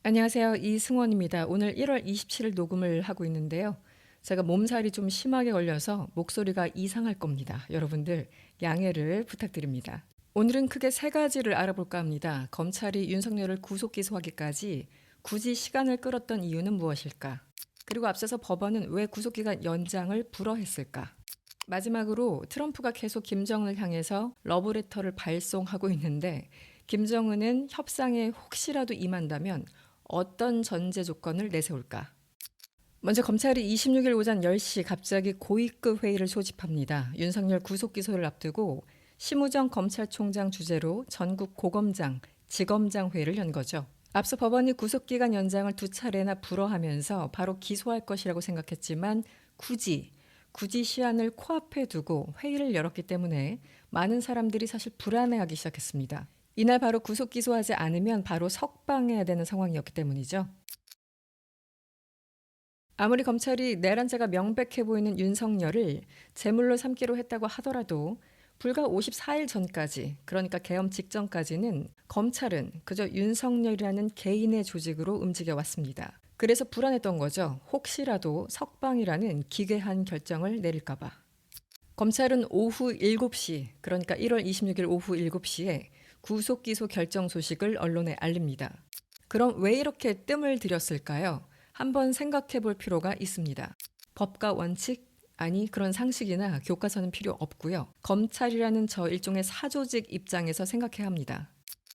안녕하세요. 이승원입니다. 오늘 1월 27일 녹음을 하고 있는데요. 제가 몸살이 좀 심하게 걸려서 목소리가 이상할 겁니다. 여러분들 양해를 부탁드립니다. 오늘은 크게 세 가지를 알아볼까 합니다. 검찰이 윤석열을 구속 기소하기까지 굳이 시간을 끌었던 이유는 무엇일까? 그리고 앞서서 법원은 왜 구속기간 연장을 불허했을까? 마지막으로 트럼프가 계속 김정은을 향해서 러브레터를 발송하고 있는데 김정은은 협상에 혹시라도 임한다면 어떤 전제 조건을 내세울까? 먼저 검찰이 26일 오전 10시 갑자기 고위급 회의를 소집합니다. 윤석열 구속 기소를 앞두고 심우정 검찰총장 주재로 전국 고검장, 지검장 회의를 연 거죠. 앞서 법원이 구속기간 연장을 두 차례나 불허하면서 바로 기소할 것이라고 생각했지만 굳이 시한을 코앞에 두고 회의를 열었기 때문에 많은 사람들이 사실 불안해하기 시작했습니다. 이날 바로 구속 기소하지 않으면 바로 석방해야 되는 상황이었기 때문이죠. 아무리 검찰이 내란죄가 명백해 보이는 윤석열을 제물로 삼기로 했다고 하더라도 불과 54일 전까지, 그러니까 계엄 직전까지는 검찰은 그저 윤석열이라는 개인의 조직으로 움직여 왔습니다. 그래서 불안했던 거죠. 혹시라도 석방이라는 기괴한 결정을 내릴까봐. 검찰은 오후 7시, 그러니까 1월 26일 오후 7시에 구속 기소 결정 소식을 언론에 알립니다. 그럼 왜 이렇게 뜸을 들였을까요? 한번 생각해 볼 필요가 있습니다. 법과 원칙? 아니, 그런 상식이나 교과서는 필요 없고요. 검찰이라는 저 일종의 사조직 입장에서 생각해야 합니다.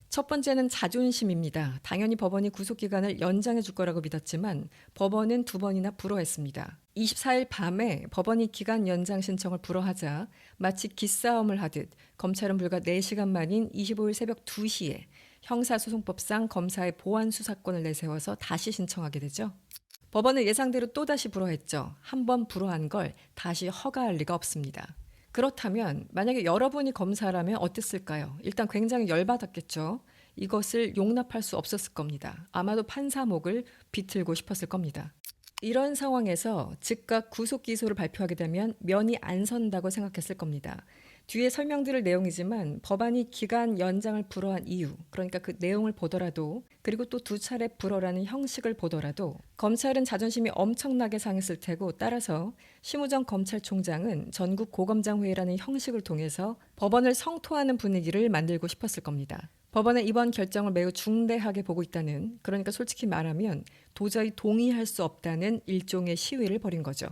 첫 번째는 자존심입니다. 당연히 법원이 구속기간을 연장해 줄 거라고 믿었지만 법원은 두 번이나 불허했습니다. 24일 밤에 법원이 기간 연장 신청을 불허하자 마치 기싸움을 하듯 검찰은 불과 4시간 만인 25일 새벽 2시에 형사소송법상 검사의 보완 수사권을 내세워서 다시 신청하게 되죠. 법원은 예상대로 또다시 불허했죠. 한 번 불허한 걸 다시 허가할 리가 없습니다. 그렇다면 만약에 여러분이 검사라면 어땠을까요? 일단 굉장히 열받았겠죠. 이것을 용납할 수 없었을 겁니다. 아마도 판사목을 비틀고 싶었을 겁니다. 이런 상황에서 즉각 구속 기소를 발표하게 되면 면이 안 선다고 생각했을 겁니다. 뒤에 설명드릴 내용이지만 법안이 기간 연장을 불허한 이유, 그러니까 그 내용을 보더라도, 그리고 또 두 차례 불허라는 형식을 보더라도 검찰은 자존심이 엄청나게 상했을 테고, 따라서 심우정 검찰총장은 전국 고검장 회의라는 형식을 통해서 법원을 성토하는 분위기를 만들고 싶었을 겁니다. 법원의 이번 결정을 매우 중대하게 보고 있다는, 그러니까 솔직히 말하면 도저히 동의할 수 없다는 일종의 시위를 벌인 거죠.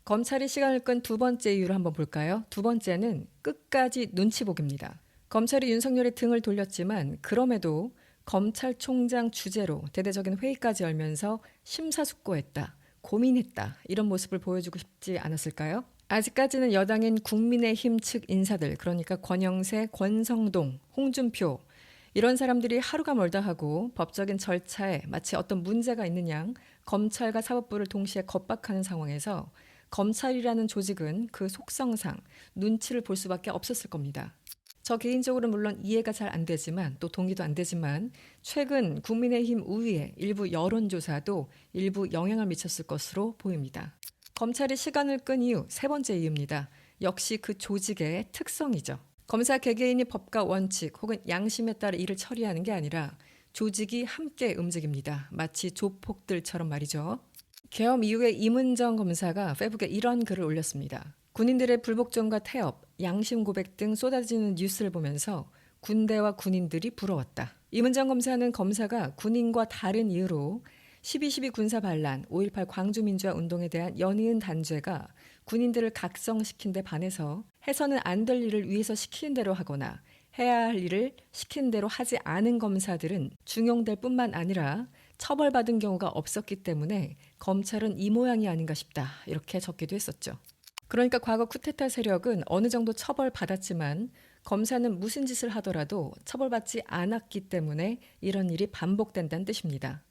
검찰이 시간을 끈 두 번째 이유를 한번 볼까요? 두 번째는 끝까지 눈치 보기입니다. 검찰이 윤석열의 등을 돌렸지만 그럼에도 검찰총장 주재로 대대적인 회의까지 열면서 심사숙고했다, 고민했다, 이런 모습을 보여주고 싶지 않았을까요? 아직까지는 여당인 국민의힘 측 인사들, 그러니까 권영세, 권성동, 홍준표, 이런 사람들이 하루가 멀다 하고 법적인 절차에 마치 어떤 문제가 있는 양 검찰과 사법부를 동시에 겁박하는 상황에서 검찰이라는 조직은 그 속성상 눈치를 볼 수밖에 없었을 겁니다. 저 개인적으로 물론 이해가 잘 안 되지만, 또 동의도 안 되지만, 최근 국민의힘 우위의 일부 여론조사도 일부 영향을 미쳤을 것으로 보입니다. 검찰이 시간을 끈 이유 세 번째 이유입니다. 역시 그 조직의 특성이죠. 검사 개개인이 법과 원칙 혹은 양심에 따라 일을 처리하는 게 아니라 조직이 함께 움직입니다. 마치 조폭들처럼 말이죠. 계엄 이후에 임은정 검사가 페북에 이런 글을 올렸습니다. 군인들의 불복종과 태업, 양심 고백 등 쏟아지는 뉴스를 보면서 군대와 군인들이 부러웠다. 임은정 검사는 검사가 군인과 다른 이유로 12.12 군사 반란, 5.18 광주민주화 운동에 대한 연이은 단죄가 군인들을 각성시킨 데 반해서 해서는 안 될 일을 위해서 시키는 대로 하거나 해야 할 일을 시킨 대로 하지 않은 검사들은 중용될 뿐만 아니라 처벌받은 경우가 없었기 때문에 검찰은 이 모양이 아닌가 싶다, 이렇게 적기도 했었죠. 그러니까 과거 쿠데타 세력은 어느 정도 처벌받았지만 검사는 무슨 짓을 하더라도 처벌받지 않았기 때문에 이런 일이 반복된다는 뜻입니다.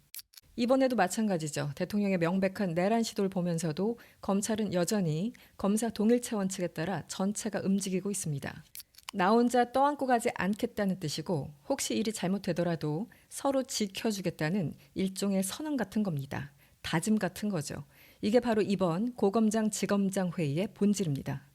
이번에도 마찬가지죠. 대통령의 명백한 내란 시도를 보면서도 검찰은 여전히 검사 동일체 원칙에 따라 전체가 움직이고 있습니다. 나 혼자 떠안고 가지 않겠다는 뜻이고, 혹시 일이 잘못되더라도 서로 지켜주겠다는 일종의 선언 같은 겁니다. 다짐 같은 거죠. 이게 바로 이번 고검장 지검장 회의의 본질입니다.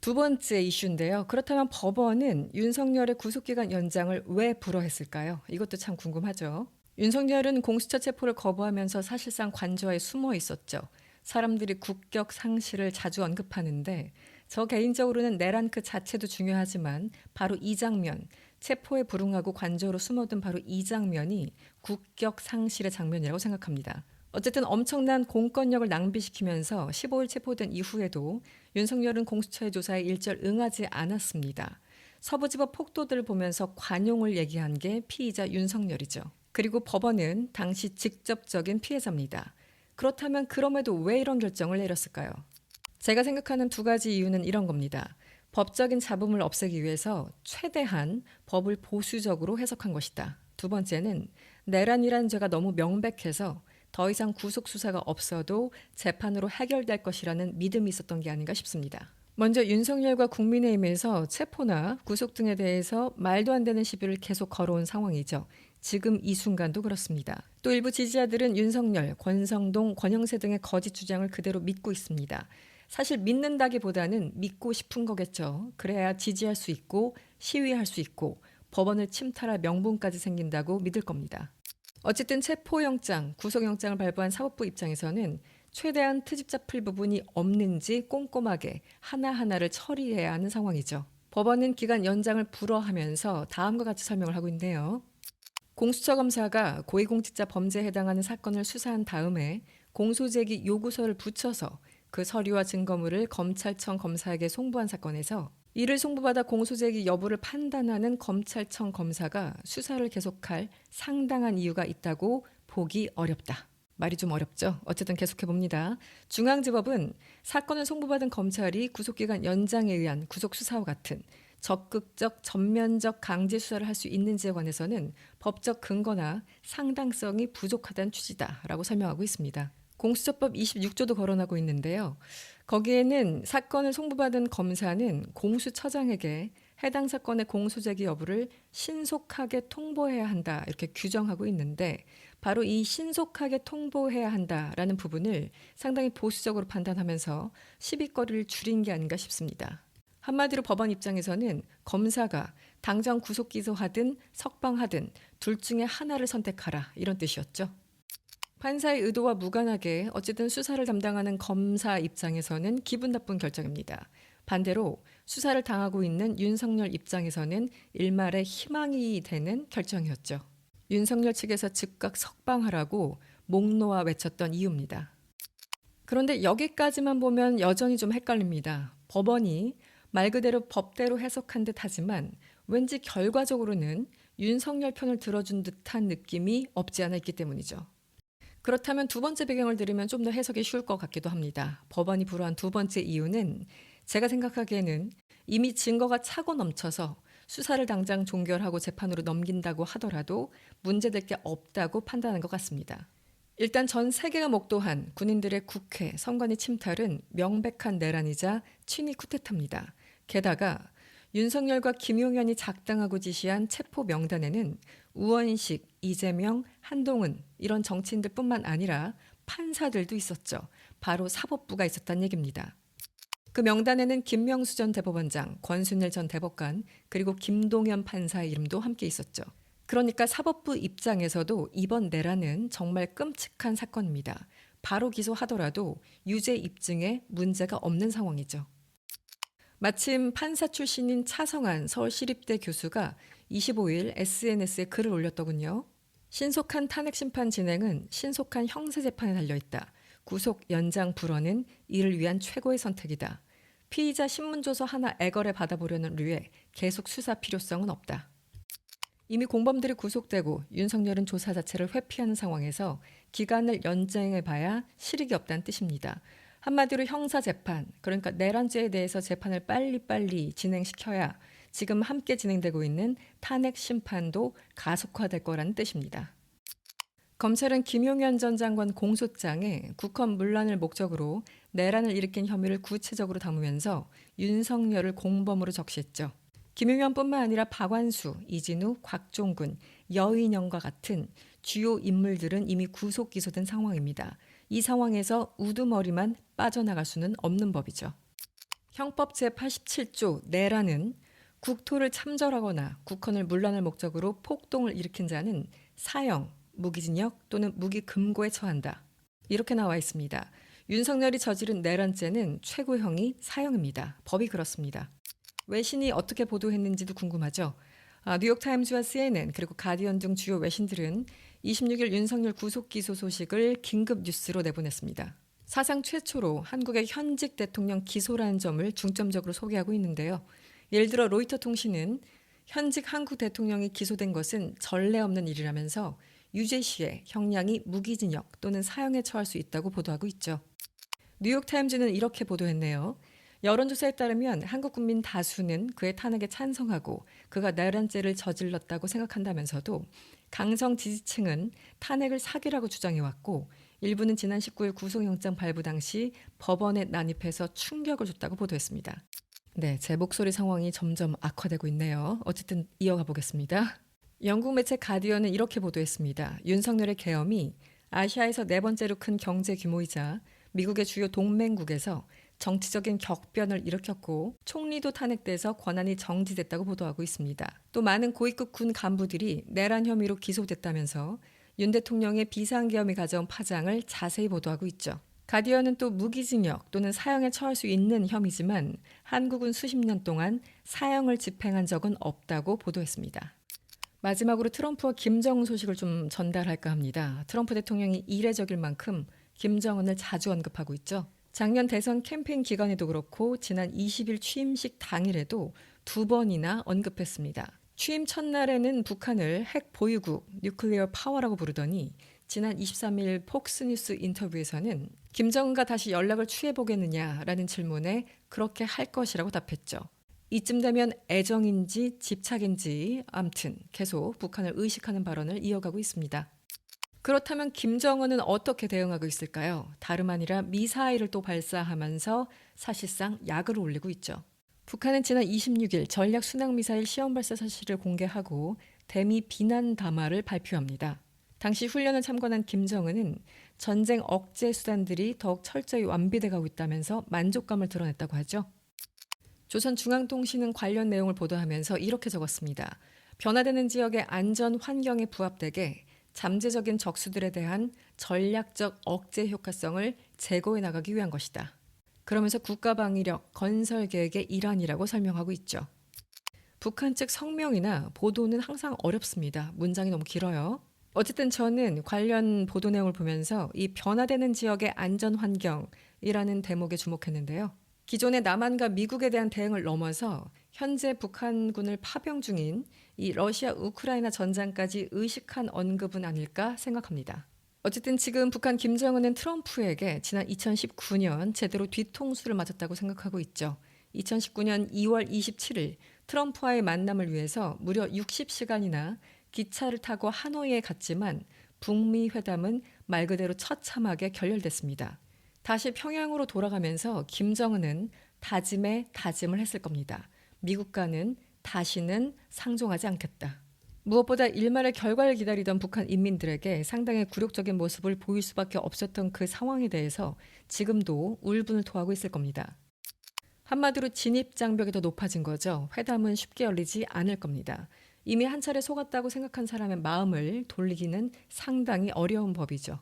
두 번째 이슈인데요. 그렇다면 법원은 윤석열의 구속기간 연장을 왜 불허했을까요? 이것도 참 궁금하죠. 윤석열은 공수처 체포를 거부하면서 사실상 관저에 숨어 있었죠. 사람들이 국격 상실을 자주 언급하는데 저 개인적으로는 내란 그 자체도 중요하지만 바로 이 장면, 체포에 불응하고 관저로 숨어든 바로 이 장면이 국격 상실의 장면이라고 생각합니다. 어쨌든 엄청난 공권력을 낭비시키면서 15일 체포된 이후에도 윤석열은 공수처의 조사에 일절 응하지 않았습니다. 서부지법 폭도들을 보면서 관용을 얘기한 게 피의자 윤석열이죠. 그리고 법원은 당시 직접적인 피해자입니다. 그렇다면 그럼에도 왜 이런 결정을 내렸을까요? 제가 생각하는 두 가지 이유는 이런 겁니다. 법적인 잡음을 없애기 위해서 최대한 법을 보수적으로 해석한 것이다. 두 번째는 내란이란 죄가 너무 명백해서 더 이상 구속 수사가 없어도 재판으로 해결될 것이라는 믿음이 있었던 게 아닌가 싶습니다. 먼저 윤석열과 국민의힘에서 체포나 구속 등에 대해서 말도 안 되는 시비를 계속 걸어온 상황이죠. 지금 이 순간도 그렇습니다. 또 일부 지지자들은 윤석열, 권성동, 권영세 등의 거짓 주장을 그대로 믿고 있습니다. 사실 믿는다기보다는 믿고 싶은 거겠죠. 그래야 지지할 수 있고 시위할 수 있고 법원을 침탈할 명분까지 생긴다고 믿을 겁니다. 어쨌든 체포영장, 구속영장을 발부한 사법부 입장에서는 최대한 트집 잡힐 부분이 없는지 꼼꼼하게 하나하나를 처리해야 하는 상황이죠. 법원은 기간 연장을 불허하면서 다음과 같이 설명을 하고 있는데요. 공수처 검사가 고위공직자 범죄에 해당하는 사건을 수사한 다음에 공소제기 요구서를 붙여서 그 서류와 증거물을 검찰청 검사에게 송부한 사건에서 이를 송부받아 공소제기 여부를 판단하는 검찰청 검사가 수사를 계속할 상당한 이유가 있다고 보기 어렵다. 말이 좀 어렵죠? 어쨌든 계속해봅니다. 중앙지법은 사건을 송부받은 검찰이 구속기간 연장에 의한 구속수사와 같은 적극적 전면적 강제 수사를 할 수 있는지에 관해서는 법적 근거나 상당성이 부족하다는 취지다라고 설명하고 있습니다. 공수처법 26조도 거론하고 있는데요. 거기에는 사건을 송부받은 검사는 공수처장에게 해당 사건의 공소제기 여부를 신속하게 통보해야 한다 이렇게 규정하고 있는데 바로 이 신속하게 통보해야 한다라는 부분을 상당히 보수적으로 판단하면서 시비거리를 줄인 게 아닌가 싶습니다. 한마디로 법원 입장에서는 검사가 당장 구속 기소하든 석방하든 둘 중에 하나를 선택하라 이런 뜻이었죠. 판사의 의도와 무관하게 어쨌든 수사를 담당하는 검사 입장에서는 기분 나쁜 결정입니다. 반대로 수사를 당하고 있는 윤석열 입장에서는 일말의 희망이 되는 결정이었죠. 윤석열 측에서 즉각 석방하라고 목 놓아 외쳤던 이유입니다. 그런데 여기까지만 보면 여전히 좀 헷갈립니다. 법원이 말 그대로 법대로 해석한 듯 하지만 왠지 결과적으로는 윤석열 편을 들어준 듯한 느낌이 없지 않아 있기 때문이죠. 그렇다면 두 번째 배경을 들으면 좀 더 해석이 쉬울 것 같기도 합니다. 법원이 불허한 두 번째 이유는 제가 생각하기에는 이미 증거가 차고 넘쳐서 수사를 당장 종결하고 재판으로 넘긴다고 하더라도 문제될 게 없다고 판단한 것 같습니다. 일단 전 세계가 목도한 군인들의 국회, 선관위 침탈은 명백한 내란이자 친위 쿠데타입니다. 게다가 윤석열과 김용현이 작당하고 지시한 체포 명단에는 우원식, 이재명, 한동훈 이런 정치인들뿐만 아니라 판사들도 있었죠. 바로 사법부가 있었다는 얘기입니다. 그 명단에는 김명수 전 대법원장, 권순일 전 대법관 그리고 김동연 판사의 이름도 함께 있었죠. 그러니까 사법부 입장에서도 이번 내란은 정말 끔찍한 사건입니다. 바로 기소하더라도 유죄 입증에 문제가 없는 상황이죠. 마침 판사 출신인 차성한 서울시립대 교수가 25일 SNS에 글을 올렸더군요. 신속한 탄핵심판 진행은 신속한 형사재판에 달려있다. 구속 연장 불허는 이를 위한 최고의 선택이다. 피의자 신문조서 하나 애걸에 받아보려는 류에 계속 수사 필요성은 없다. 이미 공범들이 구속되고 윤석열은 조사 자체를 회피하는 상황에서 기간을 연장해봐야 실익이 없다는 뜻입니다. 한마디로 형사재판, 그러니까 내란죄에 대해서 재판을 빨리빨리 진행시켜야 지금 함께 진행되고 있는 탄핵 심판도 가속화될 거라는 뜻입니다. 검찰은 김용현 전 장관 공소장에 국헌 문란을 목적으로 내란을 일으킨 혐의를 구체적으로 담으면서 윤석열을 공범으로 적시했죠. 김용현뿐만 아니라 박완수, 이진우, 곽종군, 여인영과 같은 주요 인물들은 이미 구속 기소된 상황입니다. 이 상황에서 우두머리만 빠져나갈 수는 없는 법이죠. 형법 제87조 내란은 국토를 참전하거나 국헌을 문란할 목적으로 폭동을 일으킨 자는 사형, 무기징역 또는 무기금고에 처한다. 이렇게 나와 있습니다. 윤석열이 저지른 내란죄는 최고형이 사형입니다. 법이 그렇습니다. 외신이 어떻게 보도했는지도 궁금하죠. 뉴욕타임즈와 CNN 그리고 가디언 등 주요 외신들은 26일 윤석열 구속기소 소식을 긴급 뉴스로 내보냈습니다. 사상 최초로 한국의 현직 대통령 기소라는 점을 중점적으로 소개하고 있는데요. 예를 들어 로이터 통신은 현직 한국 대통령이 기소된 것은 전례 없는 일이라면서 유죄 시에 형량이 무기징역 또는 사형에 처할 수 있다고 보도하고 있죠. 뉴욕타임즈는 이렇게 보도했네요. 여론조사에 따르면 한국 국민 다수는 그의 탄핵에 찬성하고 그가 내란죄를 저질렀다고 생각한다면서도 강성 지지층은 탄핵을 사기라고 주장해왔고 일부는 지난 19일 구속영장 발부 당시 법원에 난입해서 충격을 줬다고 보도했습니다. 네, 제 목소리 상황이 점점 악화되고 있네요. 어쨌든 이어가 보겠습니다. 영국 매체 가디언은 이렇게 보도했습니다. 윤석열의 계엄이 아시아에서 네 번째로 큰 경제 규모이자 미국의 주요 동맹국에서 정치적인 격변을 일으켰고 총리도 탄핵돼서 권한이 정지됐다고 보도하고 있습니다. 또 많은 고위급 군 간부들이 내란 혐의로 기소됐다면서 윤 대통령의 비상계엄이 가져온 파장을 자세히 보도하고 있죠. 가디언은 또 무기징역 또는 사형에 처할 수 있는 혐의지만 한국은 수십 년 동안 사형을 집행한 적은 없다고 보도했습니다. 마지막으로 트럼프와 김정은 소식을 좀 전달할까 합니다. 트럼프 대통령이 이례적일 만큼 김정은을 자주 언급하고 있죠. 작년 대선 캠페인 기간에도 그렇고 지난 20일 취임식 당일에도 2번이나 언급했습니다. 취임 첫날에는 북한을 핵 보유국, 뉴클리어 파워라고 부르더니 지난 23일 폭스뉴스 인터뷰에서는 김정은과 다시 연락을 취해보겠느냐라는 질문에 그렇게 할 것이라고 답했죠. 이쯤 되면 애정인지 집착인지 암튼 계속 북한을 의식하는 발언을 이어가고 있습니다. 그렇다면 김정은은 어떻게 대응하고 있을까요? 다름 아니라 미사일을 또 발사하면서 사실상 약을 올리고 있죠. 북한은 지난 26일 전략 순항미사일 시험 발사 사실을 공개하고 대미 비난 담화를 발표합니다. 당시 훈련을 참관한 김정은은 전쟁 억제 수단들이 더욱 철저히 완비돼 가고 있다면서 만족감을 드러냈다고 하죠. 조선중앙통신은 관련 내용을 보도하면서 이렇게 적었습니다. 변화되는 지역의 안전 환경에 부합되게 잠재적인 적수들에 대한 전략적 억제 효과성을 제고해 나가기 위한 것이다. 그러면서 국가방위력 건설 계획의 일환이라고 설명하고 있죠. 북한 측 성명이나 보도는 항상 어렵습니다. 문장이 너무 길어요. 어쨌든 저는 관련 보도 내용을 보면서 이 변화되는 지역의 안전 환경이라는 대목에 주목했는데요. 기존의 남한과 미국에 대한 대응을 넘어서 현재 북한군을 파병 중인 이 러시아 우크라이나 전장까지 의식한 언급은 아닐까 생각합니다. 어쨌든 지금 북한 김정은은 트럼프에게 지난 2019년 제대로 뒤통수를 맞았다고 생각하고 있죠. 2019년 2월 27일 트럼프와의 만남을 위해서 무려 60시간이나 기차를 타고 하노이에 갔지만 북미 회담은 말 그대로 처참하게 결렬됐습니다. 다시 평양으로 돌아가면서 김정은은 다짐에 다짐을 했을 겁니다. 미국과는 다시는 상종하지 않겠다. 무엇보다 일말의 결과를 기다리던 북한 인민들에게 상당히 굴욕적인 모습을 보일 수밖에 없었던 그 상황에 대해서 지금도 울분을 토하고 있을 겁니다. 한마디로 진입장벽이 더 높아진 거죠. 회담은 쉽게 열리지 않을 겁니다. 이미 한 차례 속았다고 생각한 사람의 마음을 돌리기는 상당히 어려운 법이죠.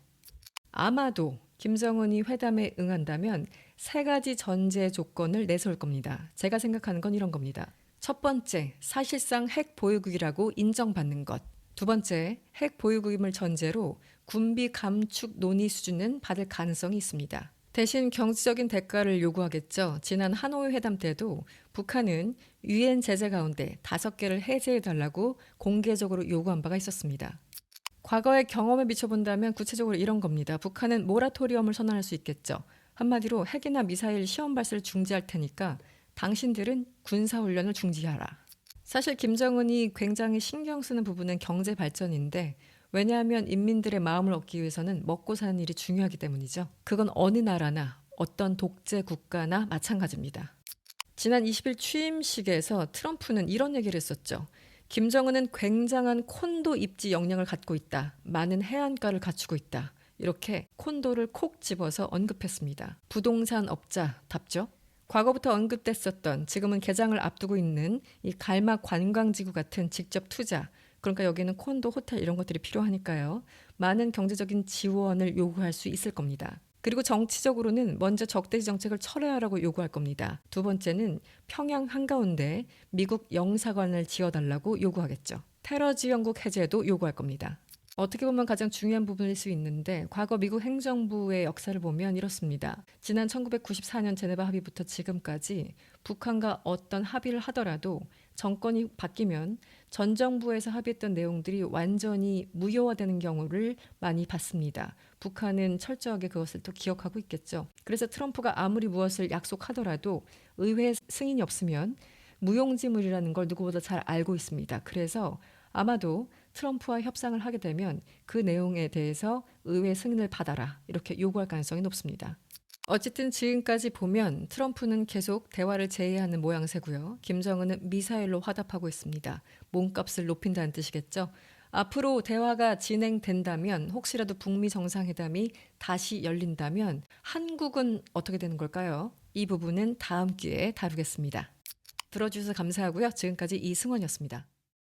아마도 김정은이 회담에 응한다면 3가지 전제 조건을 내세울 겁니다. 제가 생각하는 건 이런 겁니다. 첫 번째, 사실상 핵 보유국이라고 인정받는 것. 두 번째, 핵 보유국임을 전제로 군비 감축 논의 수준은 받을 가능성이 있습니다. 대신 경제적인 대가를 요구하겠죠. 지난 하노이 회담 때도 북한은 유엔 제재 가운데 5개를 해제해달라고 공개적으로 요구한 바가 있었습니다. 과거의 경험에 비춰본다면 구체적으로 이런 겁니다. 북한은 모라토리엄을 선언할 수 있겠죠. 한마디로 핵이나 미사일 시험 발사를 중지할 테니까 당신들은 군사훈련을 중지하라. 사실 김정은이 굉장히 신경 쓰는 부분은 경제 발전인데 왜냐하면 인민들의 마음을 얻기 위해서는 먹고 사는 일이 중요하기 때문이죠. 그건 어느 나라나 어떤 독재 국가나 마찬가지입니다. 지난 20일 취임식에서 트럼프는 이런 얘기를 했었죠. 김정은은 굉장한 콘도 입지 역량을 갖고 있다. 많은 해안가를 갖추고 있다. 이렇게 콘도를 콕 집어서 언급했습니다. 부동산 업자답죠. 과거부터 언급됐었던 지금은 개장을 앞두고 있는 이 갈막 관광지구 같은 직접 투자, 그러니까 여기는 콘도, 호텔 이런 것들이 필요하니까요. 많은 경제적인 지원을 요구할 수 있을 겁니다. 그리고 정치적으로는 먼저 적대지 정책을 철회하라고 요구할 겁니다. 두 번째는 평양 한가운데 미국 영사관을 지어달라고 요구하겠죠. 테러 지원국 해제도 요구할 겁니다. 어떻게 보면 가장 중요한 부분일 수 있는데 과거 미국 행정부의 역사를 보면 이렇습니다. 지난 1994년 제네바 합의부터 지금까지 북한과 어떤 합의를 하더라도 정권이 바뀌면 전 정부에서 합의했던 내용들이 완전히 무효화되는 경우를 많이 봤습니다. 북한은 철저하게 그것을 또 기억하고 있겠죠. 그래서 트럼프가 아무리 무엇을 약속하더라도 의회 승인이 없으면 무용지물이라는 걸 누구보다 잘 알고 있습니다. 그래서 아마도 트럼프와 협상을 하게 되면 그 내용에 대해서 의회 승인을 받아라 이렇게 요구할 가능성이 높습니다. 어쨌든 지금까지 보면 트럼프는 계속 대화를 제의하는 모양새고요. 김정은은 미사일로 화답하고 있습니다. 몸값을 높인다는 뜻이겠죠. 앞으로 대화가 진행된다면 혹시라도 북미 정상회담이 다시 열린다면 한국은 어떻게 되는 걸까요? 이 부분은 다음 기회에 다루겠습니다. 들어주셔서 감사하고요. 지금까지 이승원이었습니다.